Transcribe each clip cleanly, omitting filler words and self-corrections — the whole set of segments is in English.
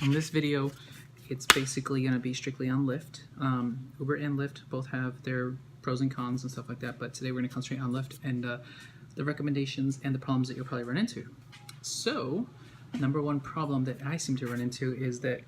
In this video, it's basically going to be strictly on Lyft. Uber and Lyft both have their pros and cons and stuff like that, but today we're going to concentrate on Lyft and the recommendations and the problems that you'll probably run into. So, number one problem that I seem to run into is that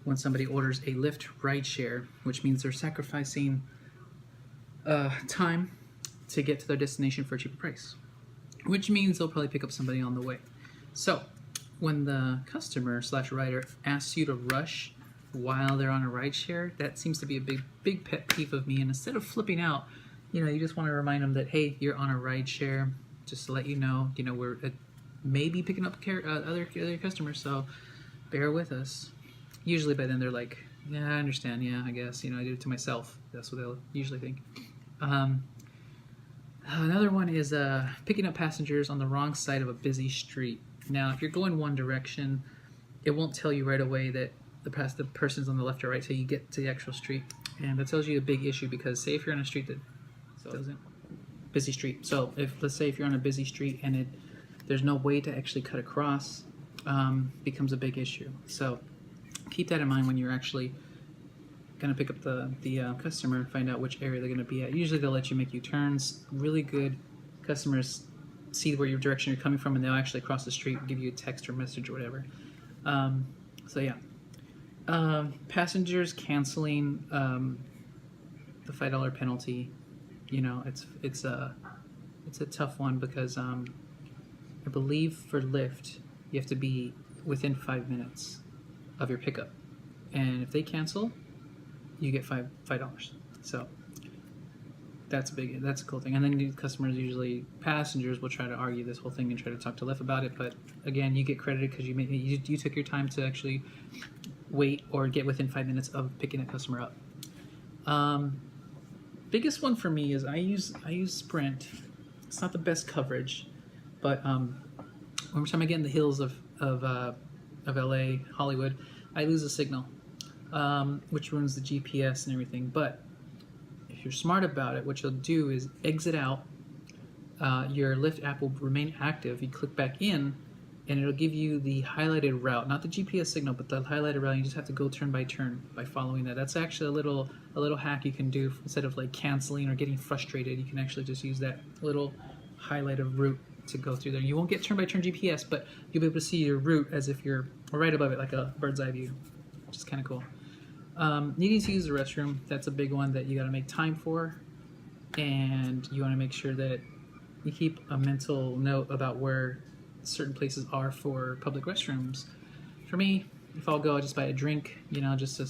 when somebody orders a Lyft rideshare, which means they're sacrificing time to get to their destination for a cheaper price, which means they'll probably pick up somebody on the way. So, when the customer / rider asks you to rush while they're on a rideshare, that seems to be a big pet peeve of me. And instead of flipping out, you just want to remind them that, hey, you're on a rideshare. Just to let you know, we're maybe picking up other customers, so bear with us. Usually by then they're like, yeah, I understand. Yeah, I guess I do it to myself. That's what they'll usually think. Another one is picking up passengers on the wrong side of a busy street. Now, if you're going one direction, it won't tell you right away that the person's on the left or right till you get to the actual street, and that tells you a big issue because say if you're on a street that doesn't busy street. So let's say if you're on a busy street and there's no way to actually cut across, becomes a big issue. So keep that in mind when you're actually going to pick up the customer and find out which area they're going to be at. Usually they'll let you make U-turns. Really good customers see where your direction you're coming from, and they'll actually cross the street and give you a text or message or whatever. So yeah, passengers canceling the $5 penalty. It's a tough one because I believe for Lyft you have to be within 5 minutes of your pickup, and if they cancel, you get $5. So that's a cool thing. And then passengers will try to argue this whole thing and try to talk to Lyft about it. But again, you get credited because you took your time to actually wait or get within 5 minutes of picking a customer up. Biggest one for me is I use Sprint. It's not the best coverage, but every time I get in the hills of LA, Hollywood, I lose a signal, which ruins the GPS and everything. But if you're smart about it, what you'll do is exit out. Your Lyft app will remain active. You click back in, and it'll give you the highlighted route, not the GPS signal, but the highlighted route. You just have to go turn by turn by following that. That's actually a little hack you can do. Instead of like canceling or getting frustrated, you can actually just use that little highlighted route to go through there. You won't get turn by turn GPS, but you'll be able to see your route as if you're right above it, like a bird's eye view, which is kind of cool. Needing to use the restroom, that's a big one that you got to make time for, and you want to make sure that you keep a mental note about where certain places are for public restrooms. For me, if I'll go, I just buy a drink, just to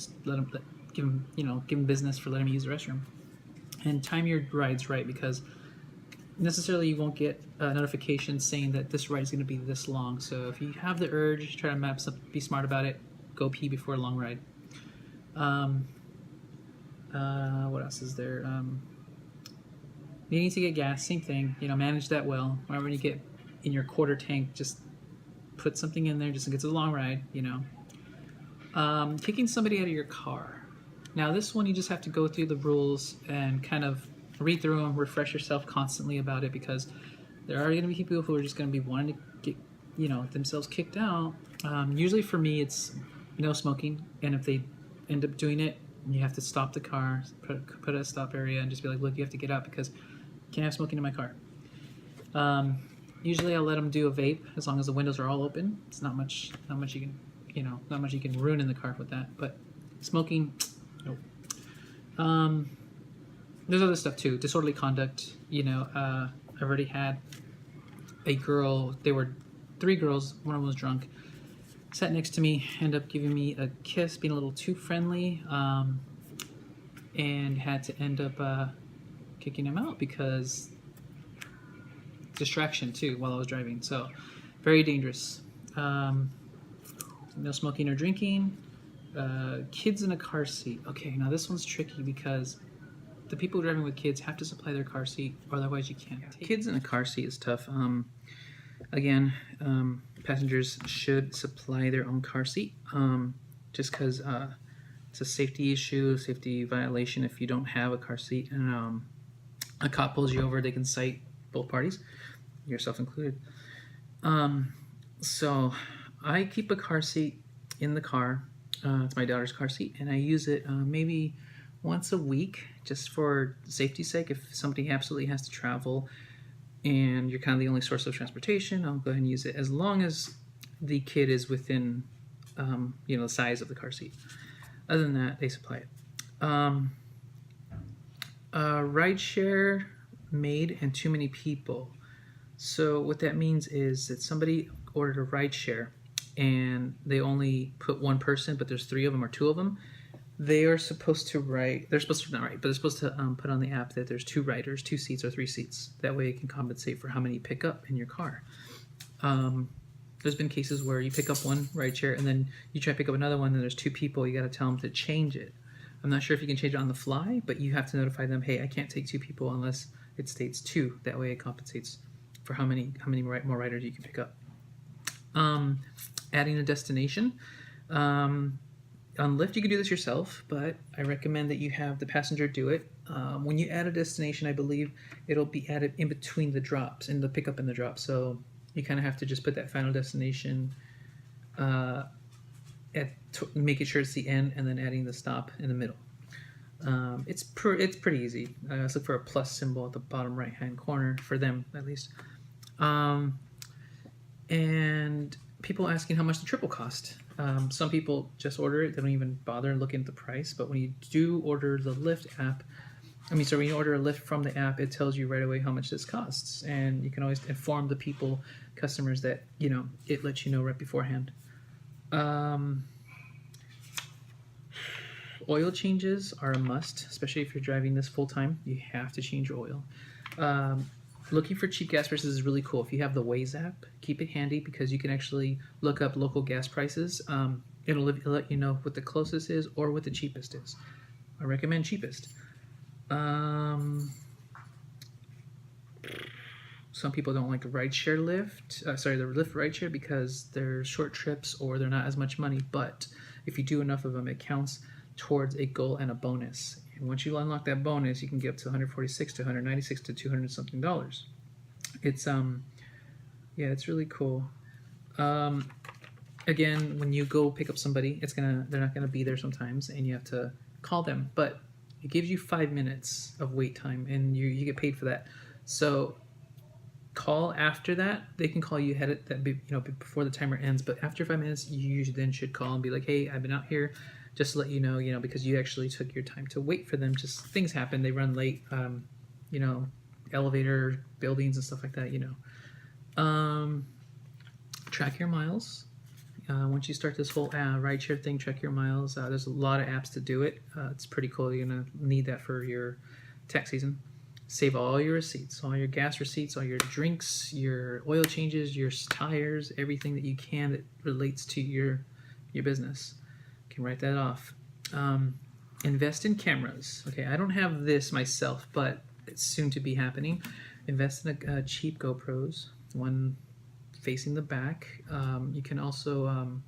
give them business for letting me use the restroom. And time your rides right, because necessarily you won't get a notification saying that this ride is going to be this long. So if you have the urge, try to be smart about it. Go pee before a long ride. What else is there? Needing to get gas, same thing. Manage that well. Whenever you get in your quarter tank, just put something in there just in case it's a long ride. Kicking somebody out of your car. Now this one you just have to go through the rules and kind of read through them, refresh yourself constantly about it, because there are going to be people who are just going to be wanting to get themselves kicked out. Usually for me it's no smoking, and if they end up doing it, you have to stop the car, put a stop area, and just be like, look, you have to get out because you can't have smoking in my car. Usually I'll let them do a vape as long as the windows are all open. It's not much you can not much you can ruin in the car with that, but smoking, nope. There's other stuff too. Disorderly conduct. I've already had a girl. There were 3 girls. One of them was drunk. Sat next to me, ended up giving me a kiss, being a little too friendly, and had to end up kicking him out because distraction too while I was driving. So very dangerous. No smoking or drinking. Kids in a car seat. Okay, now this one's tricky because the people driving with kids have to supply their car seat, or otherwise you can't. Kids in a car seat is tough. Again, passengers should supply their own car seat, just because it's a safety issue, safety violation if you don't have a car seat, and a cop pulls you over, they can cite both parties, yourself included. So I keep a car seat in the car. It's my daughter's car seat, and I use it maybe once a week just for safety's sake. If somebody absolutely has to travel and you're kind of the only source of transportation, I'll go ahead and use it as long as the kid is within, the size of the car seat. Other than that, they supply it. Rideshare made and too many people. So what that means is that somebody ordered a rideshare and they only put one person, but there's 3 of them or 2 of them. They are supposed to write. They're supposed to not write, but they're supposed to put on the app that there's 2 riders, 2 seats, or 3 seats. That way, it can compensate for how many you pick up in your car. There's been cases where you pick up one rideshare and then you try to pick up another one, and there's 2 people. You got to tell them to change it. I'm not sure if you can change it on the fly, but you have to notify them, hey, I can't take 2 people unless it states 2. That way, it compensates for how many more riders you can pick up. Adding a destination. On Lyft, you can do this yourself, but I recommend that you have the passenger do it. When you add a destination, I believe it'll be added in between the drops, in the pickup and the drop. So you kind of have to just put that final destination, making sure it's the end, and then adding the stop in the middle. It's pretty easy. Let's look for a plus symbol at the bottom right-hand corner, for them at least. And people asking how much the trip will cost. Some people just order it. They don't even bother looking at the price. But when you do order the Lyft app, when you order a Lyft from the app, it tells you right away how much this costs. And you can always inform the customers that, it lets you know right beforehand. Oil changes are a must, especially if you're driving this full time. You have to change your oil. Looking for cheap gas prices is really cool. If you have the Waze app, keep it handy because you can actually look up local gas prices. It'll let you know what the closest is or what the cheapest is. I recommend cheapest. Some people don't like the rideshare Lyft. The Lyft rideshare because they're short trips or they're not as much money. But if you do enough of them, it counts towards a goal and a bonus. And once you unlock that bonus, you can get up to $146 to $196 to $200 something dollars. It's it's really cool. Again, when you go pick up somebody, they're not gonna be there sometimes, and you have to call them. But it gives you 5 minutes of wait time, and you get paid for that. So call after that. They can call you before the timer ends. But after 5 minutes, you usually then should call and be like, hey, I've been out here. Just to let you know, because you actually took your time to wait for them. Just things happen. They run late, elevator, buildings and stuff like that, Track your miles. Once you start this whole rideshare thing, track your miles. There's a lot of apps to do it. It's pretty cool. You're going to need that for your tax season. Save all your receipts, all your gas receipts, all your drinks, your oil changes, your tires, everything that you can that relates to your business. Can write that off. Invest in cameras. Okay, I don't have this myself, but it's soon to be happening. Invest in a cheap GoPros, one facing the back. You can also,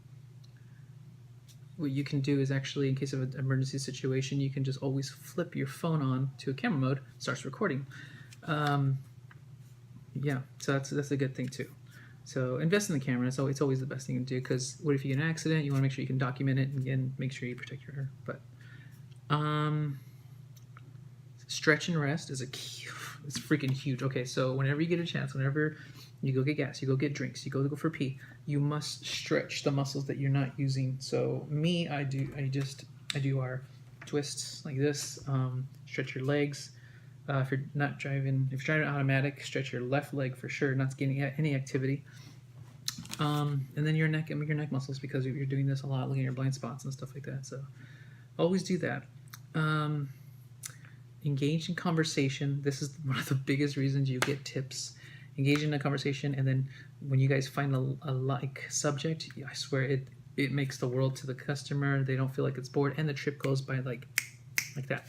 what you can do is actually, in case of an emergency situation, you can just always flip your phone on to a camera mode, starts recording. So that's a good thing too. So invest in the camera. So it's always the best thing to do because what if you get an accident? You want to make sure you can document it and again, make sure you protect your hair. But stretch and rest is it's freaking huge. Okay, so whenever you get a chance, whenever you go get gas, you go get drinks, you go for pee, you must stretch the muscles that you're not using. So I do our twists like this. Stretch your legs. If you're driving automatic, stretch your left leg for sure, not getting any activity. And then your neck muscles because you're doing this a lot, looking at your blind spots and stuff like that. So always do that. Engage in conversation. This is one of the biggest reasons you get tips. Engage in a conversation, and then when you guys find a like subject, I swear it makes the world to the customer. They don't feel like it's bored, and the trip goes by like that.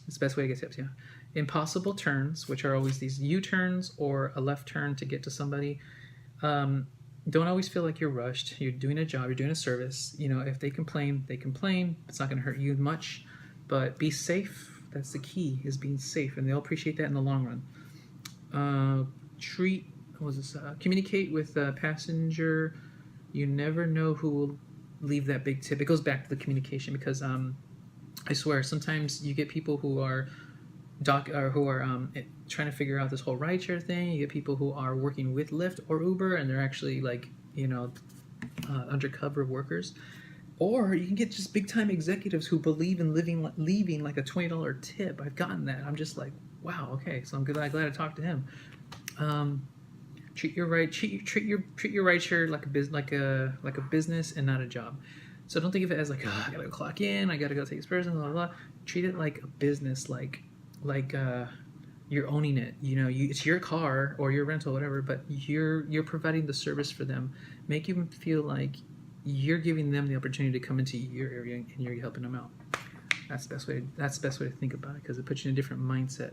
It's the best way to get tips, yeah. Impossible turns, which are always these U-turns or a left turn to get to somebody. Don't always feel like you're rushed. You're doing a job. You're doing a service. If they complain, they complain. It's not going to hurt you much, but be safe. That's the key, is being safe, and they'll appreciate that in the long run. Communicate with the passenger. You never know who will leave that big tip. It goes back to the communication because I swear sometimes you get people who are trying to figure out this whole rideshare thing. You get people who are working with Lyft or Uber, and they're actually like undercover workers. Or you can get just big time executives who believe in leaving like a $20 tip. I've gotten that. I'm just like, wow, okay. So I'm glad I talked to him. Treat your rideshare like a business and not a job. So don't think of it as like, oh, I gotta go clock in, I gotta go take this person, blah, blah, blah. Treat it like a business, like you're owning it. It's your car or your rental, whatever, but you're providing the service for them. Make them feel like you're giving them the opportunity to come into your area and you're helping them out. That's the best way. That's the best way to think about it because it puts you in a different mindset.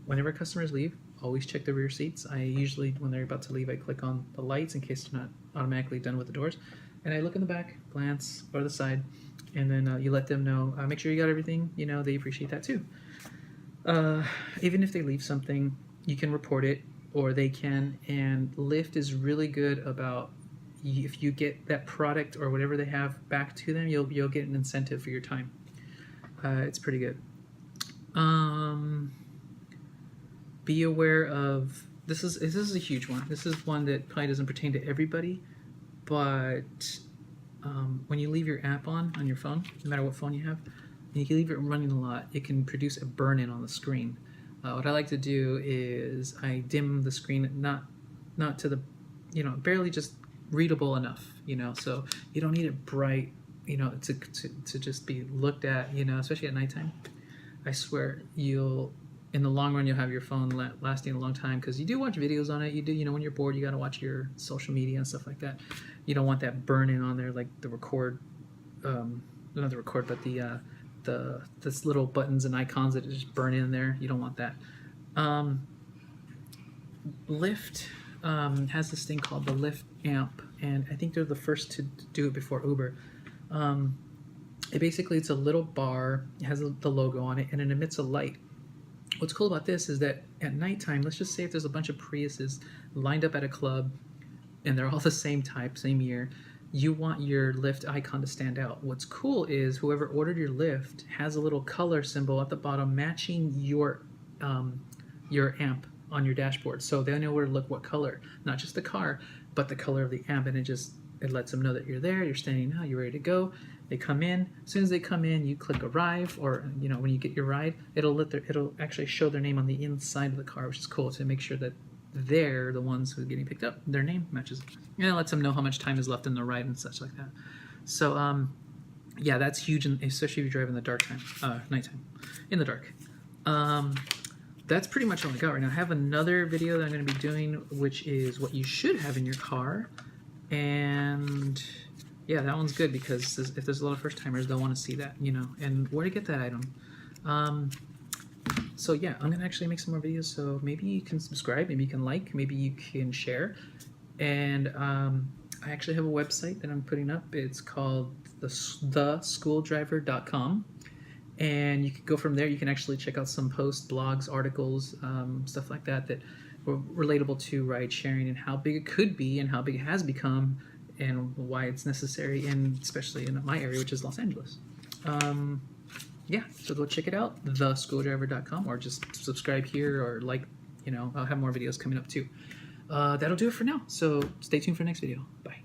Whenever customers leave, always check the rear seats. I usually, when they're about to leave, I click on the lights in case they're not automatically done with the doors. And I look in the back, glance, or the side, and then you let them know, make sure you got everything. They appreciate that too. Even if they leave something, you can report it, or they can. And Lyft is really good about, if you get that product or whatever they have back to them, you'll get an incentive for your time. It's pretty good. Be aware of, this is a huge one. This is one that probably doesn't pertain to everybody, but when you leave your app on your phone, no matter what phone you have, and you leave it running a lot, it can produce a burn-in on the screen. What I like to do is I dim the screen, not to the, barely just readable enough, so you don't need it bright, to just be looked at, especially at nighttime. I swear in the long run, you'll have your phone lasting a long time because you do watch videos on it. You do, when you're bored, you got to watch your social media and stuff like that. You don't want that burn-in on there, like the record, not the record, but this little buttons and icons that just burn in there. You don't want that. Lyft has this thing called the Lyft amp, and I think they're the first to do it before Uber. It's a little bar. It has the logo on it, and it emits a light. What's cool about this is that at nighttime, let's just say if there's a bunch of Priuses lined up at a club and they're all the same type, same year, you want your Lyft icon to stand out. What's cool is whoever ordered your Lyft has a little color symbol at the bottom matching your amp on your dashboard. So they know where to look, what color, not just the car, but the color of the amp. And it lets them know that you're there, you're standing now, you're ready to go. They come in. As soon as they come in, you click arrive, or when you get your ride, it'll actually show their name on the inside of the car, which is cool to make sure that they're the ones who are getting picked up. Their name matches. And it lets them know how much time is left in the ride and such like that. So yeah, that's huge, especially if you drive in the nighttime, in the dark. That's pretty much all I got right now. I have another video that I'm going to be doing, which is what you should have in your car, and yeah, that one's good because if there's a lot of first timers, they'll want to see that, and where to get that item. So yeah, I'm gonna actually make some more videos. So maybe you can subscribe, maybe you can like, maybe you can share, and I actually have a website that I'm putting up. It's called theschooldriver.com, and you can go from there. You can actually check out some posts, blogs, articles, stuff like that were relatable to ride sharing and how big it could be and how big it has become, and why it's necessary, and especially in my area, which is Los Angeles. Yeah, so go check it out, theschooldriver.com, or just subscribe here, or I'll have more videos coming up too. That'll do it for now, so stay tuned for the next video. Bye.